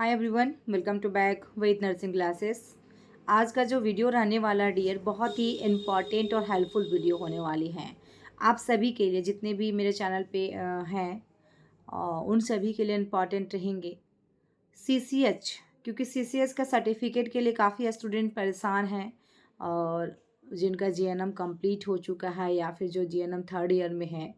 Hi everyone, welcome to back with nursing classes. आज का जो वीडियो रहने वाला डियर बहुत ही इम्पॉर्टेंट और हेल्पफुल वीडियो होने वाली है आप सभी के लिए। जितने भी मेरे चैनल पे हैं उन सभी के लिए इम्पॉर्टेंट रहेंगे सीसीएच, क्योंकि सीसीएच का सर्टिफिकेट के लिए काफ़ी स्टूडेंट परेशान हैं और जिनका जीएनएम कंप्लीट हो चुका है या फिर जो जीएनएम थर्ड ईयर में है,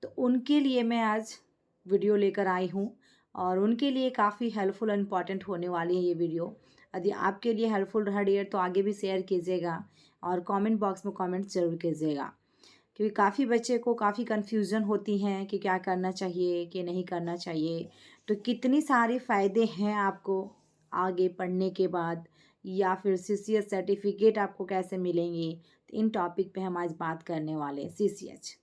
तो उनके लिए मैं आज वीडियो लेकर आई हूँ और उनके लिए काफ़ी हेल्पफुल और इम्पॉर्टेंट होने वाली है ये वीडियो। यदि आपके लिए हेल्पफुल रहा डियर तो आगे भी शेयर कीजिएगा और कमेंट बॉक्स में कमेंट ज़रूर कीजिएगा, क्योंकि काफ़ी बच्चे को काफ़ी कन्फ्यूज़न होती हैं कि क्या करना चाहिए कि नहीं करना चाहिए। तो कितनी सारे फ़ायदे हैं आपको आगे पढ़ने के बाद, या फिर सीसीएच सर्टिफिकेट आपको कैसे मिलेंगे, तो इन टॉपिक पे हम आज बात करने वाले हैं। सीसीएच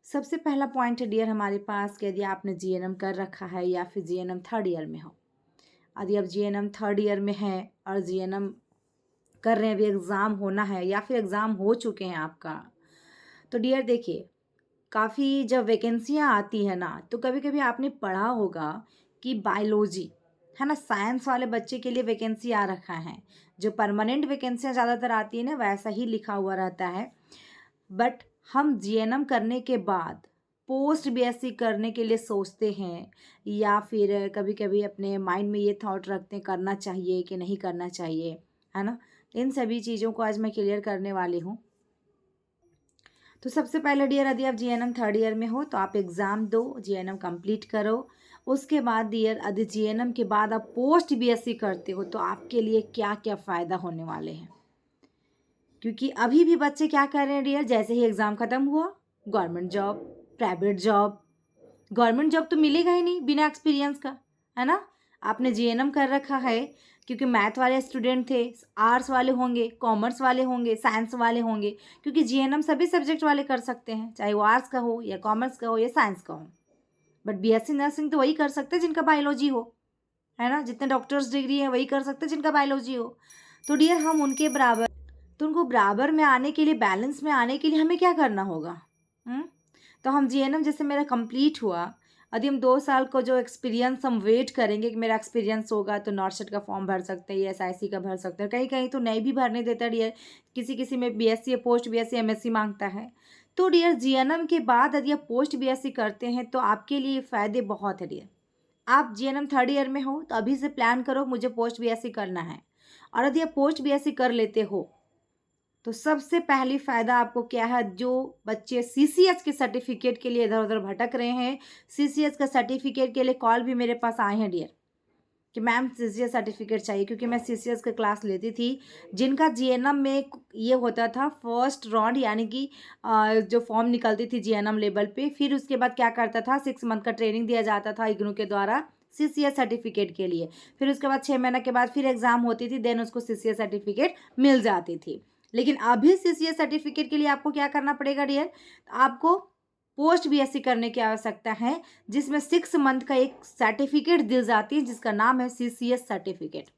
सबसे पहला पॉइंट है डियर हमारे पास कि यदि आपने जीएनएम कर रखा है या फिर जीएनएम थर्ड ईयर में हो। यदि आप जीएनएम थर्ड ईयर में हैं और जीएनएम कर रहे हैं, अभी एग्ज़ाम होना है या फिर एग्ज़ाम हो चुके हैं आपका, तो डियर देखिए, काफ़ी जब वैकेंसियाँ आती है ना, तो कभी कभी आपने पढ़ा होगा कि बायोलॉजी है ना, साइंस वाले बच्चे के लिए वैकेंसी आ रखा है। जो परमानेंट वैकेंसियाँ ज़्यादातर आती है ना, वैसा ही लिखा हुआ रहता है। बट हम जीएनएम करने के बाद पोस्ट बीएससी करने के लिए सोचते हैं, या फिर कभी कभी अपने माइंड में ये थॉट रखते हैं करना चाहिए कि नहीं करना चाहिए, है ना। इन सभी चीज़ों को आज मैं क्लियर करने वाली हूँ। तो सबसे पहले डियर, यदि आप जीएनएम थर्ड ईयर में हो तो आप एग्ज़ाम दो, जीएनएम कंप्लीट करो। उसके बाद डियर, यदि जीएनएम के बाद आप पोस्ट बीएससी करते हो तो आपके लिए क्या क्या फ़ायदा होने वाले हैं। क्योंकि अभी भी बच्चे क्या कर रहे हैं डियर, जैसे ही एग्ज़ाम ख़त्म हुआ government job, private job. Government job तो मिलेगा ही नहीं बिना एक्सपीरियंस का, है ना। आपने जीएनएम कर रखा है, क्योंकि मैथ वाले स्टूडेंट थे, आर्ट्स वाले होंगे, कॉमर्स वाले होंगे, साइंस वाले होंगे, क्योंकि जीएनएम सभी सब्जेक्ट वाले कर सकते हैं, चाहे वो आर्ट्स का हो या कॉमर्स का हो या साइंस का हो। बट बीएससी नर्सिंग तो वही कर सकते हैं जिनका बायोलॉजी हो, है ना। जितने डॉक्टर्स डिग्री है वही कर सकते हैं जिनका बायोलॉजी हो। तो डियर हम उनके बराबर, तो उनको बराबर में आने के लिए, बैलेंस में आने के लिए हमें क्या करना होगा। हुँ? तो हम जीएनएम जैसे मेरा कंप्लीट हुआ, यदि हम 2 साल को जो एक्सपीरियंस हम वेट करेंगे कि मेरा एक्सपीरियंस होगा, तो नॉर्थ का फॉर्म भर सकते हैं या एसआईसी का भर सकते हैं। कहीं-कहीं तो नहीं भी भरने देता डियर, किसी-किसी में बीएससी या पोस्ट बीएससी, एमएससी माँगता है। तो डियर जीएनएम के बाद यदि आप पोस्ट बीएससी करते हैं तो आपके लिए फ़ायदे बहुत है डियर। आप जीएनएम थर्ड ईयर में हो तो अभी से प्लान करो मुझे पोस्ट बीएससी करना है। और यदि आप पोस्ट बीएससी कर लेते हो तो सबसे पहली फ़ायदा आपको क्या है, जो बच्चे सीसीएच के सर्टिफिकेट के लिए इधर-उधर भटक रहे हैं, सीसीएच का सर्टिफिकेट के लिए कॉल भी मेरे पास आए हैं डियर कि मैम सीसीएच सर्टिफिकेट चाहिए, क्योंकि मैं सीसीएच की क्लास लेती थी। जिनका जीएनएम में ये होता था फर्स्ट राउंड, यानी कि जो फॉर्म निकलती थी जीएनएम लेवल पे, फिर उसके बाद क्या करता था, 6 मंथ का ट्रेनिंग दिया जाता था इग्नू के द्वारा सीसीएच सर्टिफिकेट के लिए। फिर उसके बाद 6 महीने के बाद फिर एग्ज़ाम होती थी, देन उसको सीसीएच सर्टिफिकेट मिल जाती थी। लेकिन अभी सीसीएच सर्टिफिकेट के लिए आपको क्या करना पड़ेगा डियर, आपको पोस्ट बीएससी करने की आवश्यकता है, जिसमें 6 मंथ का एक सर्टिफिकेट दी जाती है जिसका नाम है सीसीएच सर्टिफिकेट।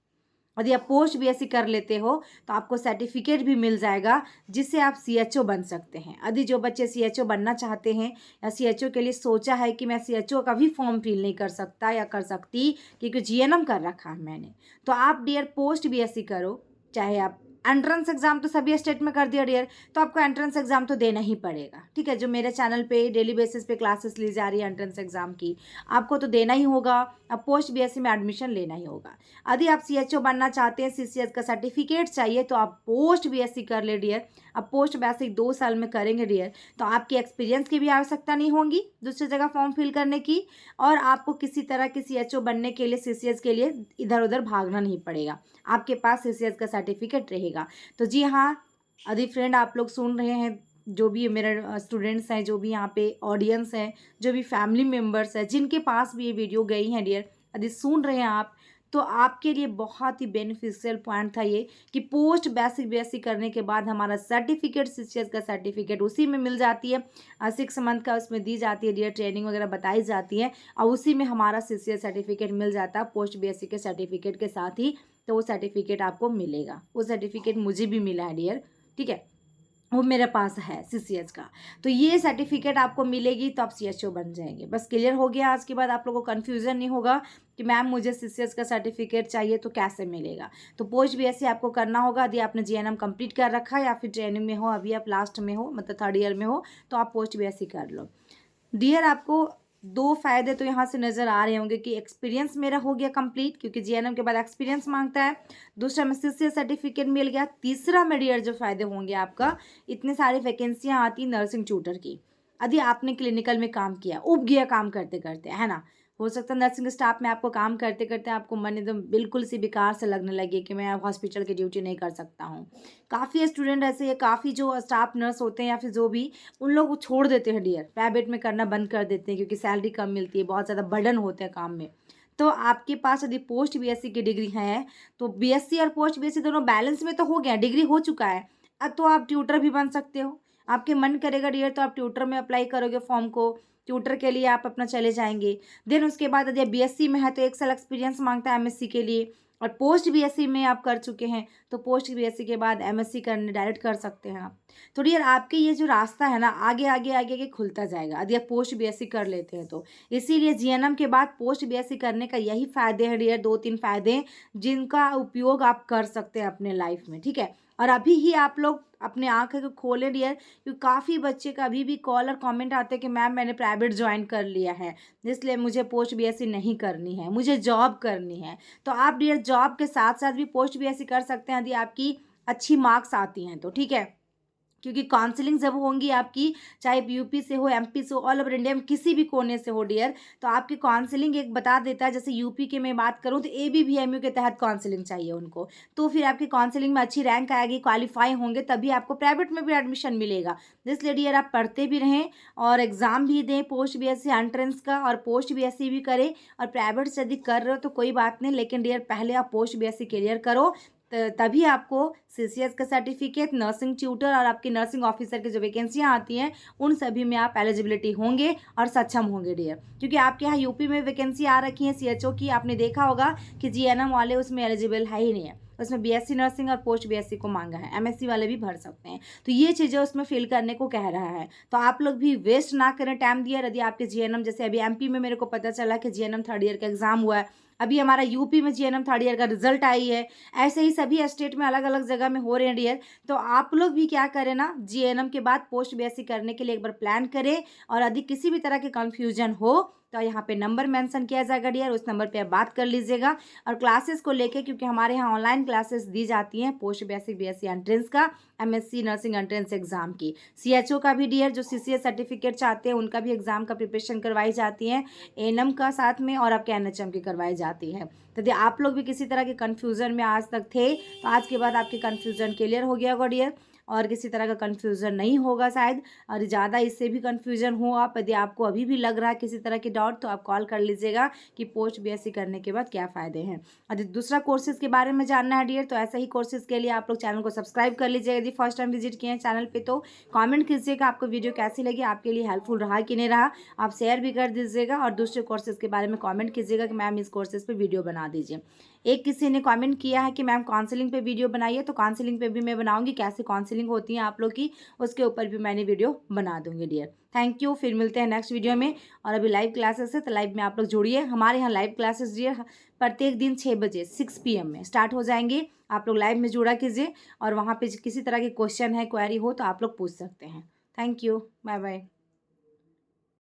यदि आप पोस्ट बीएससी कर लेते हो तो आपको सर्टिफिकेट भी मिल जाएगा, जिससे आप सीएचओ बन सकते हैं। यदि जो बच्चे सीएचओ बनना चाहते हैं या सीएचओ के लिए सोचा है कि मैं सीएचओ का भी फॉर्म फिल नहीं कर सकता या कर सकती, क्योंकि जीएनएम कर रखा है मैंने, तो आप डियर पोस्ट बीएससी करो। चाहे आप एंट्रेंस एग्जाम तो सभी स्टेट में कर दिया डियर, तो आपको एंट्रेंस एग्जाम तो देना ही पड़ेगा, ठीक है। जो मेरे चैनल पे डेली बेसिस पे क्लासेस ली जा रही है एंट्रेंस एग्जाम की, आपको तो देना ही होगा। अब पोस्ट बीएससी में एडमिशन लेना ही होगा। यदि आप सीएचओ बनना चाहते हैं, सीसीएच का सर्टिफिकेट चाहिए, तो आप पोस्ट बीएससी कर ले डियर। अब पोस्ट बीएससी 2 साल में करेंगे डियर, तो आपकी एक्सपीरियंस की भी आवश्यकता नहीं होगी दूसरी जगह फॉर्म फिल करने की, और आपको किसी तरह की सीएचओ बनने के लिए, सीसीएच के लिए इधर उधर भागना नहीं पड़ेगा। आपके पास सीसीएच का सर्टिफिकेट रहेगा। तो जी हाँ, यदि फ्रेंड आप लोग सुन रहे हैं, जो भी मेरे स्टूडेंट्स हैं, जो भी यहाँ पे ऑडियंस हैं, जो भी फैमिली मेम्बर्स हैं, जिनके पास भी ये वीडियो गई हैं डियर, यदि सुन रहे हैं आप, तो आपके लिए बहुत ही बेनिफिशियल पॉइंट था ये कि पोस्ट बेसिक बीएससी करने के बाद हमारा सर्टिफिकेट, सीसीएच का सर्टिफिकेट उसी में मिल जाती है। 6 मंथ का उसमें दी जाती है डियर, ट्रेनिंग वगैरह बताई जाती है, और उसी में हमारा सीसीएच सर्टिफिकेट मिल जाता है पोस्ट बीएससी के सर्टिफिकेट के साथ ही। तो वो सर्टिफिकेट आपको मिलेगा, वो सर्टिफिकेट मुझे भी मिला है डियर, ठीक है। वो मेरे पास है सीसीएच का। तो ये सर्टिफिकेट आपको मिलेगी तो आप सीएचओ बन जाएंगे। बस क्लियर हो गया। आज के बाद आप लोगों को कन्फ्यूज़न नहीं होगा कि मैम मुझे सीसीएच का सर्टिफिकेट चाहिए तो कैसे मिलेगा। तो पोस्ट बीएससी आपको करना होगा। यदि आपने जीएनएम कंप्लीट कर रखा है या फिर ट्रेनिंग में हो, अभी आप लास्ट में हो, मतलब थर्ड ईयर में हो, तो आप पोस्ट बीएससी कर लो। डियर, आपको दो फ़ायदे तो यहाँ से नज़र आ रहे होंगे कि एक्सपीरियंस मेरा हो गया कंप्लीट, क्योंकि जीएनएम के बाद एक्सपीरियंस मांगता है। दूसरा में सीसीएच सर्टिफिकेट मिल गया। तीसरा में डियर जो फ़ायदे होंगे आपका, इतने सारी वैकेंसियाँ आती नर्सिंग ट्यूटर की। यदि आपने क्लिनिकल में काम किया, उब गया काम करते करते, है ना। हो सकता है नर्सिंग स्टाफ में आपको काम करते करते आपको मन एकदम बिल्कुल सी बेकार से लगने लगे कि मैं अब हॉस्पिटल की ड्यूटी नहीं कर सकता हूँ। काफ़ी स्टूडेंट ऐसे, काफ़ी जो स्टाफ नर्स होते हैं या फिर जो भी, उन लोग वो छोड़ देते हैं डियर, प्राइवेट में करना बंद कर देते हैं क्योंकि सैलरी कम मिलती है, बहुत ज़्यादा बर्डन होते हैं काम में। तो आपके पास यदि पोस्ट बीएससी की डिग्री है तो बीएससी और पोस्ट बीएससी दोनों बैलेंस में तो हो गया, डिग्री हो चुका है। अब तो आप ट्यूटर भी बन सकते हो। आपके मन करेगा डियर तो आप ट्यूटर में अप्लाई करोगे फॉर्म को, ट्यूटर के लिए आप अपना चले जाएंगे। देन उसके बाद यदि बीएससी में है तो 1 साल एक्सपीरियंस मांगता है एमएससी के लिए, और पोस्ट बीएससी में आप कर चुके हैं तो पोस्ट बीएससी के बाद एमएससी करने डायरेक्ट कर सकते हैं आप। तो डियर, आपके ये जो रास्ता है ना, आगे आगे आगे आगे खुलता जाएगा यदि आप पोस्ट बीएससी कर लेते हैं तो। इसीलिए जीएनएम के बाद पोस्ट बीएससी करने का यही फ़ायदे हैं डियर, 2-3 फ़ायदे जिनका उपयोग आप कर सकते हैं अपने लाइफ में, ठीक है। और अभी ही आप लोग अपने आँखें को खोलें डियर, क्योंकि काफ़ी बच्चे का अभी भी कॉल और कमेंट आते हैं कि मैम मैंने प्राइवेट ज्वाइन कर लिया है, इसलिए मुझे पोस्ट बीएससी नहीं करनी है, मुझे जॉब करनी है। तो आप डियर जॉब के साथ साथ भी पोस्ट बीएससी कर सकते हैं यदि आपकी अच्छी मार्क्स आती हैं तो, ठीक है। क्योंकि काउंसलिंग जब होंगी आपकी, चाहे यूपी से हो, एमपी से हो, ऑल ओवर इंडिया में किसी भी कोने से हो डियर, तो आपकी काउंसलिंग एक बता देता है। जैसे यूपी के मैं बात करूँ तो एबीवीएमयू के तहत काउंसलिंग चाहिए उनको, तो फिर आपकी काउंसलिंग में अच्छी रैंक आएगी, क्वालिफाई होंगे, तभी आपको प्राइवेट में भी एडमिशन मिलेगा। इसलिए डियर आप पढ़ते भी रहें और एग्ज़ाम भी दें, पोस्ट बीएससी एंट्रेंस का, और पोस्ट बीएससी भी करें। और प्राइवेट से यदि कर रहे हो तो कोई बात नहीं, लेकिन डियर पहले आप पोस्ट बीएससी क्लियर करो, तभी आपको सीसीएस का सर्टिफिकेट, नर्सिंग ट्यूटर और आपकी नर्सिंग ऑफिसर की जो वैकेंसियाँ आती हैं उन सभी में आप एलिजिबिलिटी होंगे और सक्षम होंगे डियर। क्योंकि आपके यहाँ यूपी में वैकेंसी आ रखी है सीएचओ की, आपने देखा होगा कि जीएनएम वाले उसमें एलिजिबल है ही नहीं है, उसमें बीएससी नर्सिंग और पोस्ट बीएससी को मांगा है, एमएससी वाले भी भर सकते हैं। तो ये चीज़ें उसमें फिल करने को कह रहा है, तो आप लोग भी वेस्ट ना करें टाइम दिया। यदि आपके जीएनएम, जैसे अभी एमपी में मेरे को पता चला कि जीएनएम थर्ड ईयर का एग्जाम हुआ है, अभी हमारा यूपी में जीएनएम थर्ड ईयर का रिजल्ट आई है, ऐसे ही सभी स्टेट में अलग अलग जगह में हो रहे हैं डियर। तो आप लोग भी क्या करें ना, जीएनएम के बाद पोस्ट बीएससी करने के लिए एक बार प्लान करें। और यदि किसी भी तरह के कन्फ्यूजन हो तो यहाँ पे नंबर मेंशन किया जाएगा डियर, उस नंबर पे आप बात कर लीजिएगा। और क्लासेस को लेके, क्योंकि हमारे यहाँ ऑनलाइन क्लासेस दी जाती हैं पोस्ट बेसिक बीएससी एंट्रेंस का, एमएससी नर्सिंग एंट्रेंस एग्जाम की, सीएचओ का भी डियर, जो सीसीएस सर्टिफिकेट चाहते हैं उनका भी एग्जाम का प्रिपरेशन करवाई जाती है, एएनएम का साथ में, और आपके एनएचएम की करवाई जाती है। तो यदि आप लोग भी किसी तरह के कन्फ्यूज़न में आज तक थे तो आज के बाद आपके कन्फ्यूज़न क्लियर हो गया होगा डियर, और किसी तरह का कन्फ्यूज़न नहीं होगा शायद। और ज़्यादा इससे भी कन्फ्यूज़न हो आप, यदि आपको अभी भी लग रहा है किसी तरह की डाउट, तो आप कॉल कर लीजिएगा कि पोस्ट बीएससी करने के बाद क्या फ़ायदे हैं। यदि दूसरा कोर्सेज़ के बारे में जानना है डियर, तो ऐसे ही कोर्सेज़ के लिए आप लोग चैनल को सब्सक्राइब कर लीजिएगा। यदि फर्स्ट टाइम विजिट किए हैं चैनल पर तो कॉमेंट कीजिएगा आपको वीडियो कैसी लगी, आपके लिए हेल्पफुल रहा कि नहीं रहा। आप शेयर भी कर दीजिएगा और दूसरे कोर्सेज़ के बारे में कॉमेंट कीजिएगा कि मैम इस कोर्सेज़ पर वीडियो बना दीजिए। एक किसी ने कमेंट किया है कि मैम काउंसलिंग पे वीडियो बनाइए, तो काउंसलिंग पे भी मैं बनाऊंगी, कैसे काउंसलिंग होती है आप लोग की, उसके ऊपर भी मैंने वीडियो बना दूंगी डियर। थैंक यू, फिर मिलते हैं नेक्स्ट वीडियो में। और अभी लाइव क्लासेस है तो लाइव में आप लोग जुड़िए। हमारे यहाँ लाइव क्लासेस डियर प्रत्येक दिन 6 बजे 6 PM में स्टार्ट हो जाएंगे। आप लोग लाइव में जुड़ा कीजिए और वहाँ पर किसी तरह की क्वेश्चन है, क्वेरी हो तो आप लोग पूछ सकते हैं। Thank you, bye bye.